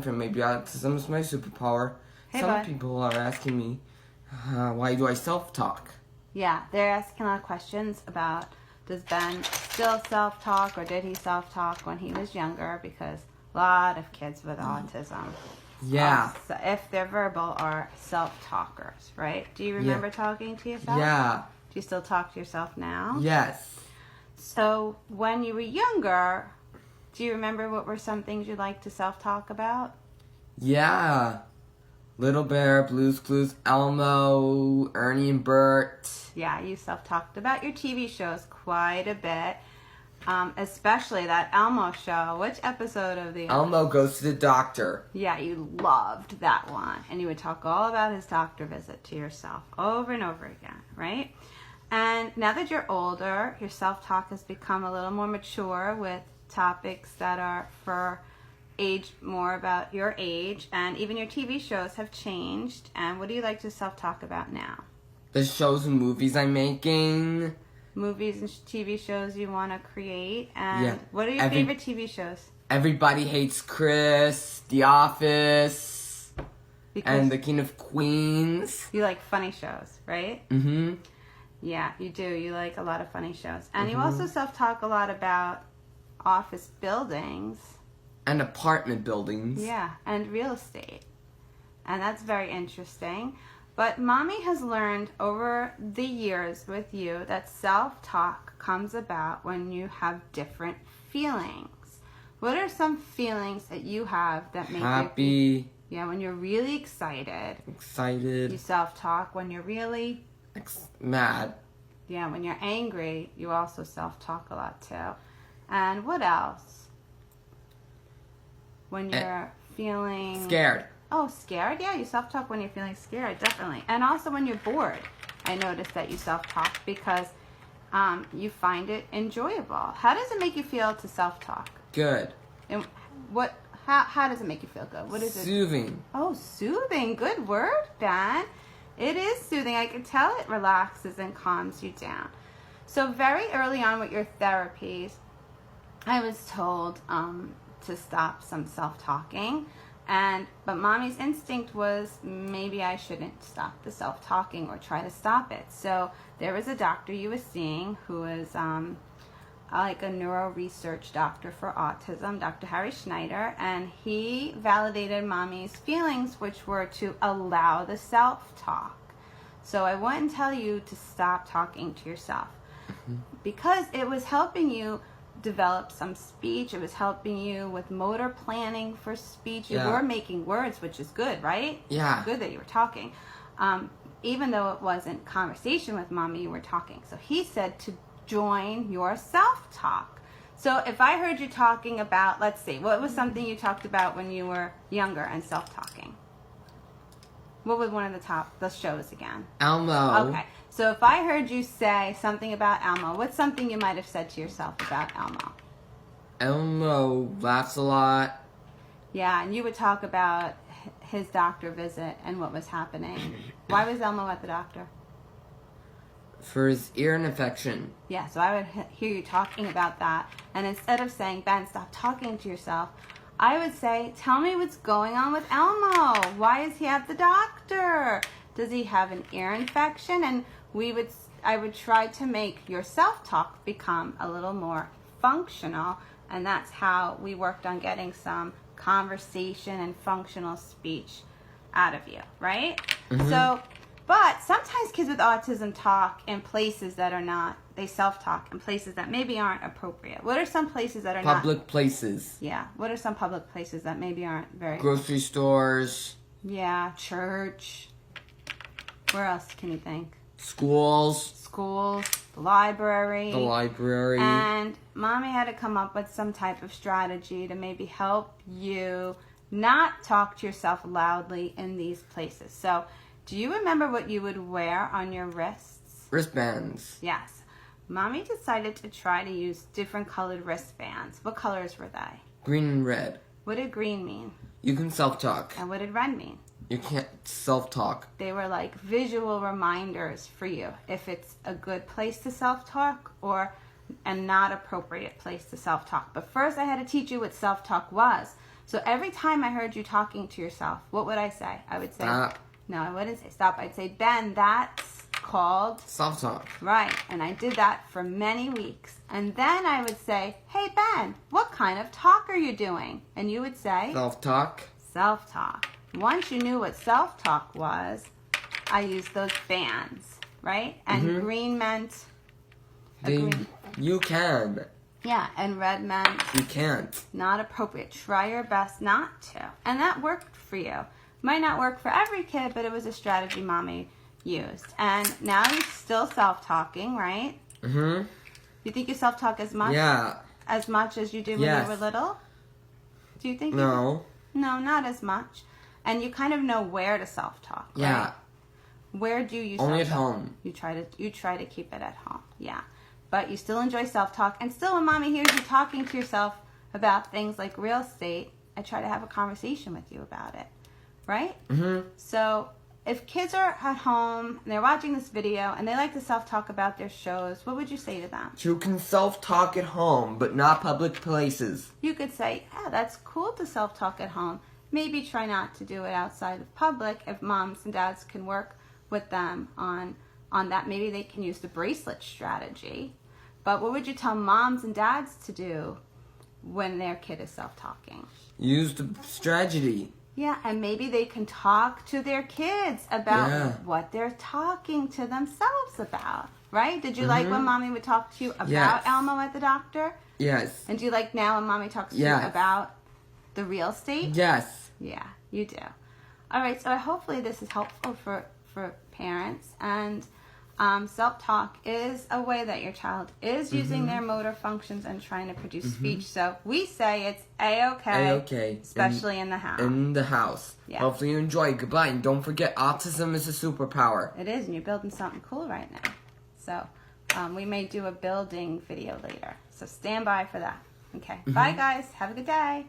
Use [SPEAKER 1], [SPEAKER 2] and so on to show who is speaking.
[SPEAKER 1] different. Maybe autism is my superpower.
[SPEAKER 2] Hey,
[SPEAKER 1] Some
[SPEAKER 2] bud.
[SPEAKER 1] people are asking me, why do I self-talk?
[SPEAKER 2] Yeah, they're asking a lot of questions about, does Ben still self-talk, or did he self-talk when he was younger? Because a lot of kids with autism,
[SPEAKER 1] Yeah.
[SPEAKER 2] if they're verbal, are self-talkers, right? Do you remember talking to yourself?
[SPEAKER 1] Yeah.
[SPEAKER 2] Do you still talk to yourself now?
[SPEAKER 1] Yes.
[SPEAKER 2] So when you were younger, do you remember what were some things you'd like to self-talk about?
[SPEAKER 1] Yeah. Little Bear, Blue's Clues, Elmo, Ernie and Bert.
[SPEAKER 2] Yeah, you self-talked about your TV shows quite a bit, especially that Elmo show. Which episode of the
[SPEAKER 1] Elmo goes to the doctor.
[SPEAKER 2] Yeah, you loved that one. And you would talk all about his doctor visit to yourself over and over again, right? And now that you're older, your self-talk has become a little more mature with topics that are for age, more about your age, and even your TV shows have changed. And what do you like to self-talk about now?
[SPEAKER 1] The shows and movies I'm making.
[SPEAKER 2] Movies and TV shows you want to create. And
[SPEAKER 1] Yeah.
[SPEAKER 2] what are your favorite TV shows?
[SPEAKER 1] Everybody Hates Chris, The Office,
[SPEAKER 2] Because
[SPEAKER 1] and The King of Queens.
[SPEAKER 2] you like funny shows, right?
[SPEAKER 1] Mm-hmm.
[SPEAKER 2] Yeah, you do. You like a lot of funny shows. And you also self-talk a lot about office buildings.
[SPEAKER 1] And apartment buildings.
[SPEAKER 2] Yeah, and real estate. And that's very interesting. But Mommy has learned over the years with you that self-talk comes about when you have different feelings. What are some feelings that you have that make
[SPEAKER 1] Happy.
[SPEAKER 2] you... Yeah, when you're really excited.
[SPEAKER 1] Excited.
[SPEAKER 2] You self-talk. When you're really...
[SPEAKER 1] Mad.
[SPEAKER 2] Yeah, when you're angry, you also self-talk a lot too. And what else? When you're feeling...
[SPEAKER 1] Scared.
[SPEAKER 2] Oh, scared? Yeah, you self-talk when you're feeling scared, definitely. And also when you're bored. I noticed that you self-talk because you find it enjoyable. How does it make you feel to self-talk?
[SPEAKER 1] Good.
[SPEAKER 2] And how does it make you feel good? What is it?
[SPEAKER 1] Soothing.
[SPEAKER 2] Oh, soothing. Good word, Ben. It is soothing. I can tell it relaxes and calms you down. So very early on with your therapies, I was told to stop some self-talking. But Mommy's instinct was maybe I shouldn't stop the self-talking or try to stop it. So there was a doctor you were seeing who was like a neuro research doctor for autism, Dr. Harry Schneider, and he validated Mommy's feelings, which were to allow the self-talk. So I wouldn't tell you to stop talking to yourself because it was helping you develop some speech. It was helping you with motor planning for speech. You were making words, which is good, right?
[SPEAKER 1] Yeah.
[SPEAKER 2] It's good that you were talking. Even though it wasn't conversation with Mommy, you were talking. So he said to join your self-talk. So if I heard you talking about, let's see, what was something you talked about when you were younger and self-talking? What was one of the shows again?
[SPEAKER 1] Elmo.
[SPEAKER 2] Okay. So if I heard you say something about Elmo, what's something you might have said to yourself about Elmo?
[SPEAKER 1] Elmo laughs a lot.
[SPEAKER 2] Yeah, and you would talk about his doctor visit and what was happening. Why was Elmo at the doctor?
[SPEAKER 1] For his ear infection.
[SPEAKER 2] Yeah, so I would hear you talking about that. And instead of saying, Ben, stop talking to yourself, I would say, tell me what's going on with Elmo. Why is he at the doctor? Does he have an ear infection? And I would try to make your self-talk become a little more functional. And that's how we worked on getting some conversation and functional speech out of you, right? So, but sometimes kids with autism talk in places that are not, they self-talk in places that maybe aren't appropriate. What are some places that are
[SPEAKER 1] Public places.
[SPEAKER 2] Yeah, what are some public places that maybe aren't very...
[SPEAKER 1] Grocery stores.
[SPEAKER 2] Yeah, church. Where else can you think?
[SPEAKER 1] Schools.
[SPEAKER 2] Schools, the library.
[SPEAKER 1] The library.
[SPEAKER 2] And Mommy had to come up with some type of strategy to maybe help you not talk to yourself loudly in these places. So, do you remember what you would wear on your wrists?
[SPEAKER 1] Wristbands.
[SPEAKER 2] Yes. Mommy decided to try to use different colored wristbands. What colors were they?
[SPEAKER 1] Green and red.
[SPEAKER 2] What did green mean?
[SPEAKER 1] You can self-talk.
[SPEAKER 2] And what did red mean?
[SPEAKER 1] You can't self-talk.
[SPEAKER 2] They were like visual reminders for you if it's a good place to self-talk or a not appropriate place to self-talk. But first I had to teach you what self-talk was So every time I heard you talking to yourself, what would I say? I would say,
[SPEAKER 1] Stop.
[SPEAKER 2] no, I wouldn't say stop. I'd say, Ben, that's called
[SPEAKER 1] Self-talk.
[SPEAKER 2] right. And I did that for many weeks. And then I would say, hey, Ben, what kind of talk are you doing? And you would say,
[SPEAKER 1] Self-talk.
[SPEAKER 2] self-talk. Once you knew what self-talk was, I used those fans, right? And green meant green.
[SPEAKER 1] You can.
[SPEAKER 2] Yeah, and red meant
[SPEAKER 1] You can't.
[SPEAKER 2] not appropriate. Try your best not to. And that worked for you. Might not work for every kid, but it was a strategy Mommy used. And now you're still self-talking, right?
[SPEAKER 1] Mm-hmm.
[SPEAKER 2] You think you self-talk as much?
[SPEAKER 1] Yeah.
[SPEAKER 2] As much as you did when you were little? Do you think?
[SPEAKER 1] No.
[SPEAKER 2] No, not as much. And you kind of know where to self-talk, right?
[SPEAKER 1] Yeah.
[SPEAKER 2] Where do you
[SPEAKER 1] Only at
[SPEAKER 2] self-talk?
[SPEAKER 1] home.
[SPEAKER 2] You try to keep it at home. Yeah. But you still enjoy self-talk. And still when Mommy hears you talking to yourself about things like real estate, I try to have a conversation with you about it. Right?
[SPEAKER 1] Mm-hmm.
[SPEAKER 2] So if kids are at home and they're watching this video and they like to self-talk about their shows, what would you say to them?
[SPEAKER 1] You can self-talk at home, but not public places.
[SPEAKER 2] You could say, yeah, that's cool to self-talk at home. Maybe try not to do it outside of public. If moms and dads can work with them on that, maybe they can use the bracelet strategy. But what would you tell moms and dads to do when their kid is self-talking?
[SPEAKER 1] Use the strategy.
[SPEAKER 2] Yeah, and maybe they can talk to their kids about what they're talking to themselves about, right? Did you like when Mommy would talk to you about Elmo at the doctor?
[SPEAKER 1] Yes.
[SPEAKER 2] And do you like now when Mommy talks to you about the real estate?
[SPEAKER 1] Yes.
[SPEAKER 2] Yeah, you do. All right, so hopefully this is helpful for parents. And self-talk is a way that your child is using their motor functions and trying to produce speech. So we say it's A-okay,
[SPEAKER 1] A-okay.
[SPEAKER 2] especially in the house.
[SPEAKER 1] In the house.
[SPEAKER 2] Yeah.
[SPEAKER 1] Hopefully you enjoy. Goodbye. And don't forget, autism is a superpower.
[SPEAKER 2] It is, and you're building something cool right now. So we may do a building video later. So stand by for that. Okay. Bye, guys. Have a good day.